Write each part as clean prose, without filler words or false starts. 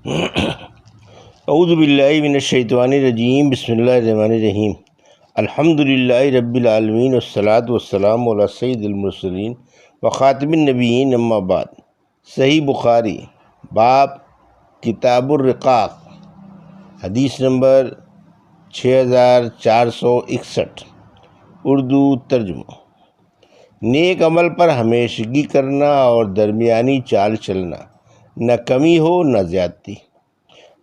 اعوذ باللہ من الشیطان الرجیم، بسم اللہ الرحمن الرحیم۔ الحمد للہ رب العالمین، والصلاة والسلام علی سید المرسلین وخاتم النبیین، اما بعد۔ صحیح بخاری، باب کتاب الرقاق، حدیث نمبر 6461، اردو ترجمہ۔ نیک عمل پر ہمیشگی کرنا اور درمیانی چال چلنا، نہ کمی ہو نہ زیادتی۔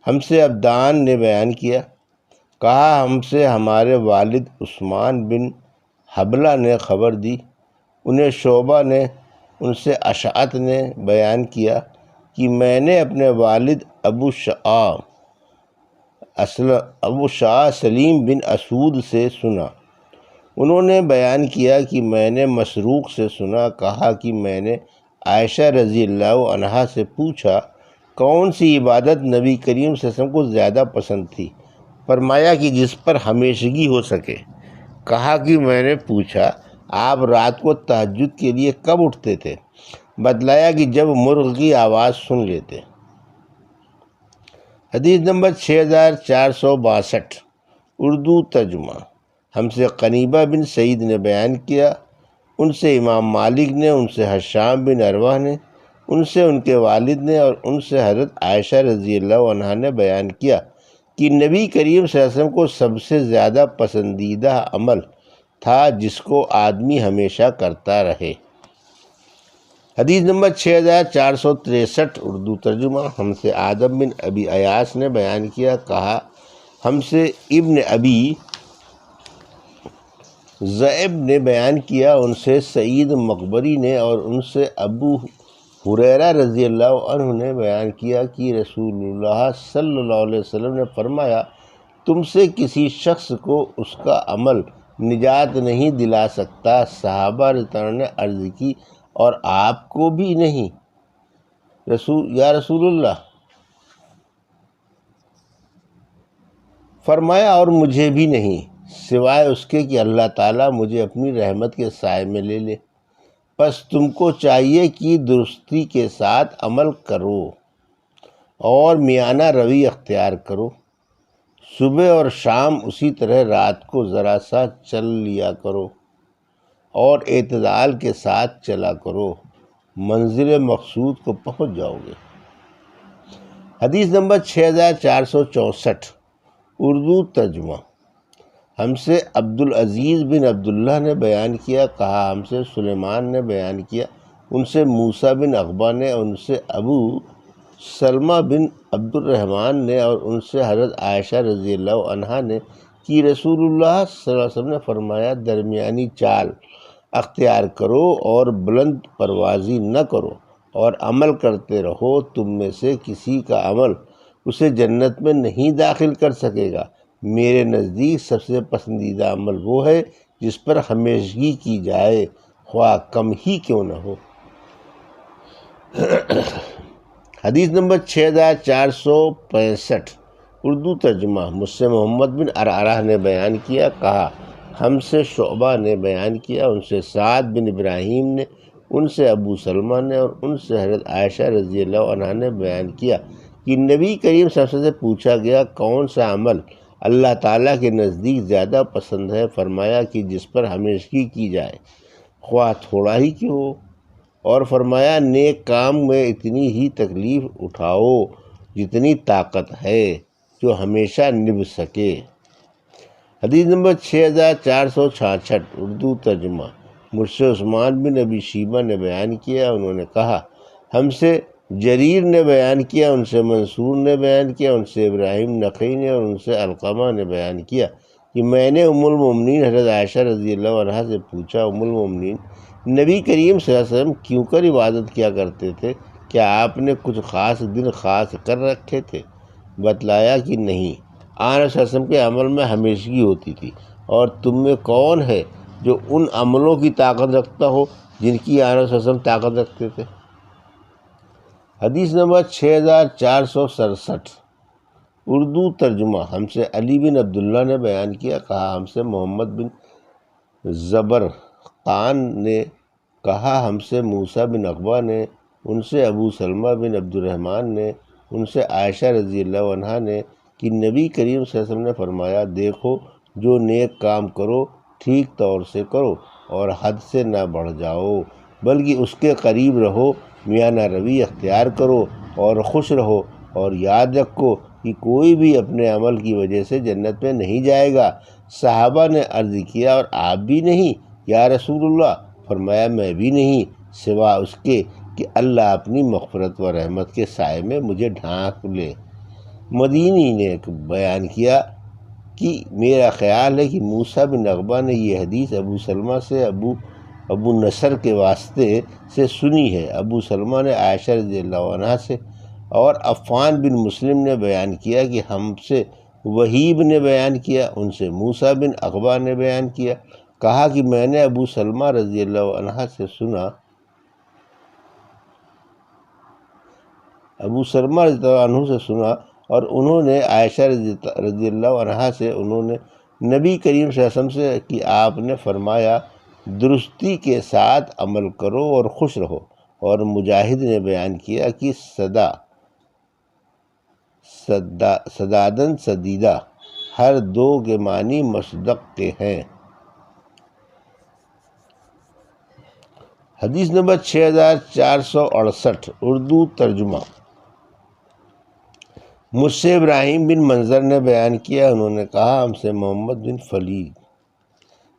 ہم سے عبدان نے بیان کیا، کہا ہم سے ہمارے والد عثمان بن حبلہ نے خبر دی، انہیں شعبہ نے، ان سے اشعث نے بیان کیا کہ میں نے اپنے والد ابو شعاع سلیم بن اسود سے سنا، انہوں نے بیان کیا کہ میں نے مسروق سے سنا، کہا کہ میں نے عائشہ رضی اللہ عنہا سے پوچھا کون سی عبادت نبی کریم صلی اللہ علیہ وسلم کو زیادہ پسند تھی؟ فرمایا کہ جس پر ہمیشگی ہو سکے۔ کہا کہ میں نے پوچھا آپ رات کو تہجد کے لیے کب اٹھتے تھے؟ بتلایا کہ جب مرغ کی آواز سن لیتے۔ حدیث نمبر 6462، اردو ترجمہ۔ ہم سے قنیبہ بن سعید نے بیان کیا، ان سے امام مالک نے، ان سے حشام بن عروہ نے، ان سے ان کے والد نے، اور ان سے حضرت عائشہ رضی اللہ عنہا نے بیان کیا کہ نبی کریم صلی اللہ علیہ وسلم کو سب سے زیادہ پسندیدہ عمل تھا جس کو آدمی ہمیشہ کرتا رہے۔ حدیث نمبر 6463، اردو ترجمہ۔ ہم سے آدم بن ابی ایاس نے بیان کیا، کہا ہم سے ابن ابی ذئب نے بیان کیا، ان سے سعید مقبری نے، اور ان سے ابو ہریرہ رضی اللہ عنہ نے بیان کیا کہ رسول اللہ صلی اللہ علیہ وسلم نے فرمایا تم سے کسی شخص کو اس کا عمل نجات نہیں دلا سکتا۔ صحابہ رضوان نے عرض کی اور آپ کو بھی نہیں یا رسول اللہ؟ فرمایا اور مجھے بھی نہیں، سوائے اس کے کہ اللہ تعالیٰ مجھے اپنی رحمت کے سائے میں لے لے۔ پس تم کو چاہیے کہ درستی کے ساتھ عمل کرو اور میانہ روی اختیار کرو، صبح اور شام اسی طرح رات کو ذرا سا چل لیا کرو اور اعتدال کے ساتھ چلا کرو، منزل مقصود کو پہنچ جاؤ گے۔ حدیث نمبر 6464، اردو ترجمہ۔ ہم سے عبدالعزیز بن عبداللہ نے بیان کیا، کہا ہم سے سلیمان نے بیان کیا، ان سے موسیٰ بن عقبہ نے، ان سے ابو سلمہ بن عبد الرحمن نے، اور ان سے حضرت عائشہ رضی اللہ عنہا نے کہ رسول اللہ صلی اللہ علیہ وسلم نے فرمایا درمیانی چال اختیار کرو اور بلند پروازی نہ کرو اور عمل کرتے رہو، تم میں سے کسی کا عمل اسے جنت میں نہیں داخل کر سکے گا۔ میرے نزدیک سب سے پسندیدہ عمل وہ ہے جس پر ہمیشگی کی جائے، خواہ کم ہی کیوں نہ ہو۔ حدیث نمبر 6465، اردو ترجمہ۔ مجھ سے محمد بن عرعرہ نے بیان کیا، کہا ہم سے شعبہ نے بیان کیا، ان سے سعد بن ابراہیم نے، ان سے ابو سلمہ نے، اور ان سے حضرت عائشہ رضی اللہ عنہا نے بیان کیا کہ نبی کریم صلی اللہ علیہ وسلم سے پوچھا گیا کون سا عمل اللہ تعالیٰ کے نزدیک زیادہ پسند ہے؟ فرمایا کہ جس پر ہمیشگی کی جائے، خواہ تھوڑا ہی کیوں ہو، اور فرمایا نیک کام میں اتنی ہی تکلیف اٹھاؤ جتنی طاقت ہے، جو ہمیشہ نبھ سکے۔ حدیث نمبر 6466، اردو ترجمہ۔ مجھ سے عثمان بن ابی شیبہ نے بیان کیا، انہوں نے کہا ہم سے جریر نے بیان کیا، ان سے منصور نے بیان کیا، ان سے ابراہیم نخعی نے، اور ان سے علقمہ نے بیان کیا کہ میں نے ام المؤمنین حضرت عائشہ رضی اللہ عنہا سے پوچھا، ام المؤمنین نبی کریم صلی اللہ علیہ وسلم کیوں کر عبادت کیا کرتے تھے؟ کیا آپ نے کچھ خاص دن خاص کر رکھے تھے؟ بتلایا کہ نہیں، آن صلی اللہ علیہ وسلم کے عمل میں ہمیشگی ہوتی تھی، اور تم میں کون ہے جو ان عملوں کی طاقت رکھتا ہو جن کی آن صلی اللہ علیہ وسلم طاقت رکھتے تھے۔ حدیث نمبر 6467، اردو ترجمہ۔ ہم سے علی بن عبداللہ نے بیان کیا، کہا ہم سے محمد بن زبرقان نے، کہا ہم سے موسیٰ بن عقبہ نے، ان سے ابو سلمہ بن عبد الرحمن نے، ان سے عائشہ رضی اللہ عنہا نے کہ نبی کریم صلی اللہ علیہ وسلم نے فرمایا، دیکھو جو نیک کام کرو ٹھیک طور سے کرو اور حد سے نہ بڑھ جاؤ، بلکہ اس کے قریب رہو، میانہ روی اختیار کرو اور خوش رہو، اور یاد رکھو کہ کوئی بھی اپنے عمل کی وجہ سے جنت میں نہیں جائے گا۔ صحابہ نے عرض کیا، اور آپ بھی نہیں یا رسول اللہ؟ فرمایا، میں بھی نہیں، سوا اس کے کہ اللہ اپنی مغفرت و رحمت کے سائے میں مجھے ڈھانپ لے۔ مدینی نے بیان کیا کہ میرا خیال ہے کہ موسیٰ بن عقبہ نے یہ حدیث ابو سلمہ سے ابو نصر کے واسطے سے سنی ہے، ابو سلمہ نے عائشہ رضی اللہ عنہا سے، اور عفان بن مسلم نے بیان کیا کہ ہم سے وہیب نے بیان کیا، ان سے موسیٰ بن عقبہ نے بیان کیا، کہا کہ میں نے ابو سلمہ رضی اللہ عنہ سے سنا، ابو سلمہ رضی اللہ عنہ سے سنا، اور انہوں نے عائشہ رضی اللہ عنہا سے، انہوں نے نبی کریم صلی اللہ علیہ وسلم سے کہ آپ نے فرمایا، درستی کے ساتھ عمل کرو اور خوش رہو۔ اور مجاہد نے بیان کیا کہ سدادن سدیدہ، ہر دو کے معنی مصدق کے ہیں۔ حدیث نمبر 6468، اردو ترجمہ۔ مجھ سے ابراہیم بن منظر نے بیان کیا، انہوں نے کہا ہم سے محمد بن فلید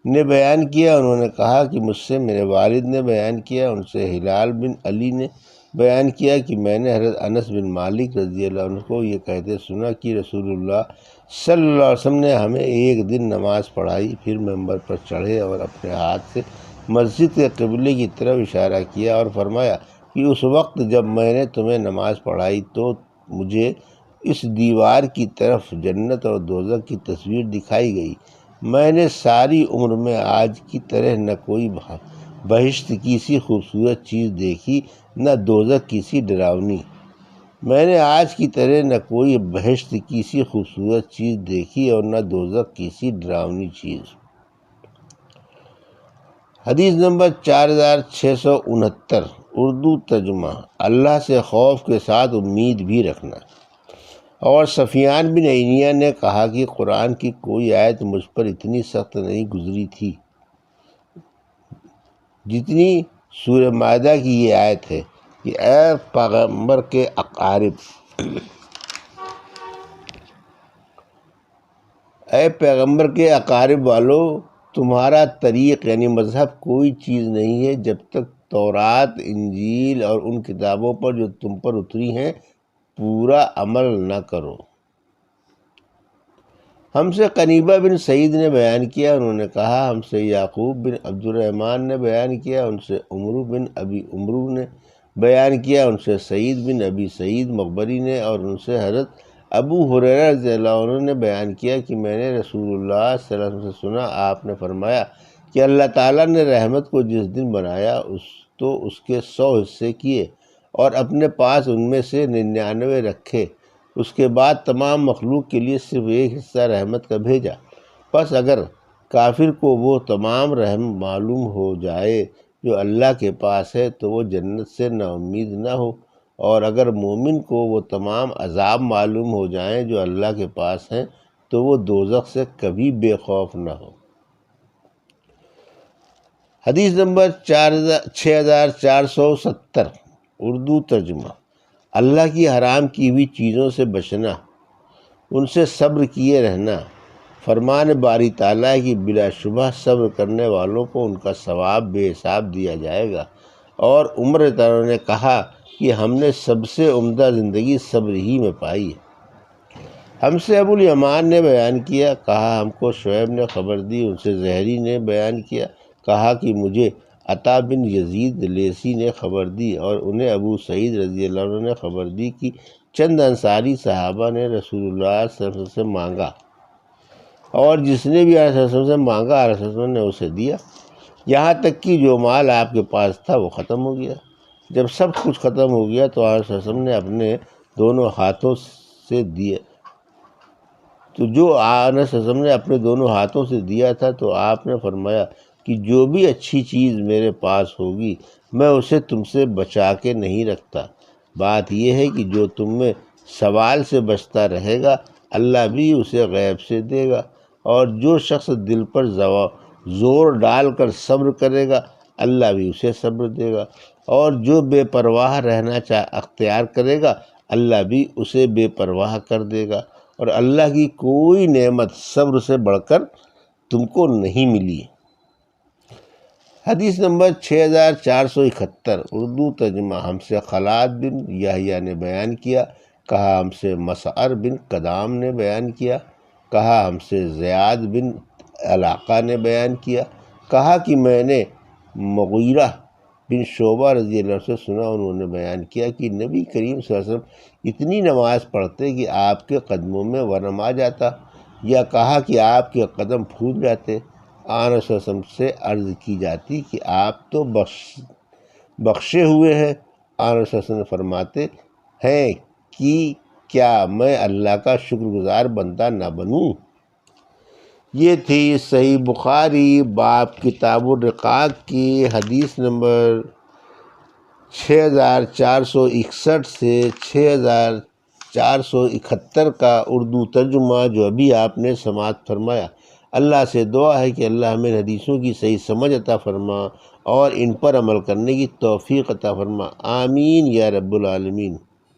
نے بیان کیا، انہوں نے کہا کہ مجھ سے میرے والد نے بیان کیا، ان سے ہلال بن علی نے بیان کیا کہ میں نے حضرت انس بن مالک رضی اللہ عنہ کو یہ کہتے سنا کہ رسول اللہ صلی اللہ علیہ وسلم نے ہمیں ایک دن نماز پڑھائی، پھر ممبر پر چڑھے اور اپنے ہاتھ سے مسجد کے قبلے کی طرف اشارہ کیا اور فرمایا کہ اس وقت جب میں نے تمہیں نماز پڑھائی تو مجھے اس دیوار کی طرف جنت اور دوزخ کی تصویر دکھائی گئی۔ میں نے ساری عمر میں آج کی طرح نہ کوئی بہشت کی سی خوبصورت چیز دیکھی، نہ دوزخ کی سی ڈراؤنی۔ میں نے آج کی طرح نہ کوئی بہشت کی سی خوبصورت چیز دیکھی اور نہ دوزخ کی سی ڈراؤنی چیز۔ حدیث نمبر 4669، اردو ترجمہ۔ اللہ سے خوف کے ساتھ امید بھی رکھنا۔ اور سفیان بن عینیہ نے کہا کہ قرآن کی کوئی آیت مجھ پر اتنی سخت نہیں گزری تھی جتنی سورہ مائدہ کی یہ آیت ہے کہ اے پیغمبر کے اقارب والو، تمہارا طریق یعنی مذہب کوئی چیز نہیں ہے جب تک تورات، انجیل اور ان کتابوں پر جو تم پر اتری ہیں پورا عمل نہ کرو۔ ہم سے قنیبہ بن سعید نے بیان کیا، انہوں نے کہا ہم سے یعقوب بن عبد الرحمن نے بیان کیا، ان سے عمرو بن ابی عمرو نے بیان کیا، ان سے سعید بن ابی سعید مقبری نے، اور ان سے حضرت ابو ہریرہ رضی اللہ عنہ نے بیان کیا کہ میں نے رسول اللہ صلی اللہ علیہ وسلم سے سنا، آپ نے فرمایا کہ اللہ تعالیٰ نے رحمت کو جس دن بنایا تو اس کے 100 حصے کیے اور اپنے پاس ان میں سے 99 رکھے، اس کے بعد تمام مخلوق کے لیے صرف ایک حصہ رحمت کا بھیجا۔ پس اگر کافر کو وہ تمام رحم معلوم ہو جائے جو اللہ کے پاس ہے تو وہ جنت سے نا امید نہ ہو، اور اگر مومن کو وہ تمام عذاب معلوم ہو جائیں جو اللہ کے پاس ہیں تو وہ دوزخ سے کبھی بے خوف نہ ہو۔ حدیث نمبر 6470، اردو ترجمہ۔ اللہ کی حرام کی ہوئی چیزوں سے بچنا، ان سے صبر کیے رہنا۔ فرمان باری تعالیٰ کی بلا شبہ صبر کرنے والوں کو ان کا ثواب بے حساب دیا جائے گا۔ اور عمر تعالیٰ نے کہا کہ ہم نے سب سے عمدہ زندگی صبر ہی میں پائی ہے۔ ہم سے ابو الیمان نے بیان کیا، کہا ہم کو شعیب نے خبر دی، ان سے زہری نے بیان کیا، کہا کہ مجھے عطا بن یزید لیثی نے خبر دی، اور انہیں ابو سعید رضی اللہ عنہ نے خبر دی کہ چند انصاری صحابہ نے رسول اللہ صلی اللہ علیہ وسلم سے مانگا، اور جس نے بھی اللہ صلی اللہ علیہ وسلم سے مانگا اللہ صلی اللہ علیہ وسلم نے اسے دیا، یہاں تک کہ جو مال آپ کے پاس تھا وہ ختم ہو گیا۔ جب سب کچھ ختم ہو گیا تو اللہ صلی اللہ علیہ وسلم نے اپنے دونوں ہاتھوں سے دیا، تو جو اللہ صلی اللہ علیہ وسلم نے اپنے دونوں ہاتھوں سے دیا تھا تو آپ نے فرمایا کہ جو بھی اچھی چیز میرے پاس ہوگی میں اسے تم سے بچا کے نہیں رکھتا۔ بات یہ ہے کہ جو تم میں سوال سے بچتا رہے گا اللہ بھی اسے غیب سے دے گا، اور جو شخص دل پر زور ڈال کر صبر کرے گا اللہ بھی اسے صبر دے گا، اور جو بے پرواہ رہنا اختیار کرے گا اللہ بھی اسے بے پرواہ کر دے گا، اور اللہ کی کوئی نعمت صبر سے بڑھ کر تم کو نہیں ملی۔ حدیث نمبر 6471 اردو ترجمہ۔ ہم سے خلاد بن یحییٰ نے بیان کیا، کہا ہم سے مسعر بن قدام نے بیان کیا، کہا ہم سے زیاد بن علاقہ نے بیان کیا، کہا کہ میں نے مغیرہ بن شعبہ رضی اللہ عنہ سے سنا، انہوں نے بیان کیا کہ نبی کریم صلی اللہ علیہ وسلم اتنی نماز پڑھتے کہ آپ کے قدموں میں ورم آ جاتا، یا کہا کہ آپ کے قدم پھوٹ جاتے۔ آن صلی اللہ علیہ وسلم سے عرض کی جاتی کہ آپ تو بخشے ہوئے ہیں، آن صلی اللہ علیہ وسلم فرماتے ہیں کہ کیا میں اللہ کا شکر گزار بندہ نہ بنوں؟ یہ تھی صحیح بخاری باب کتاب الرقاق کی حدیث نمبر 6461 سے 6471 کا اردو ترجمہ جو ابھی آپ نے سماعت فرمایا۔ اللہ سے دعا ہے کہ اللہ ہمیں حدیثوں کی صحیح سمجھ عطا فرما اور ان پر عمل کرنے کی توفیق عطا فرما، آمین یا رب العالمین۔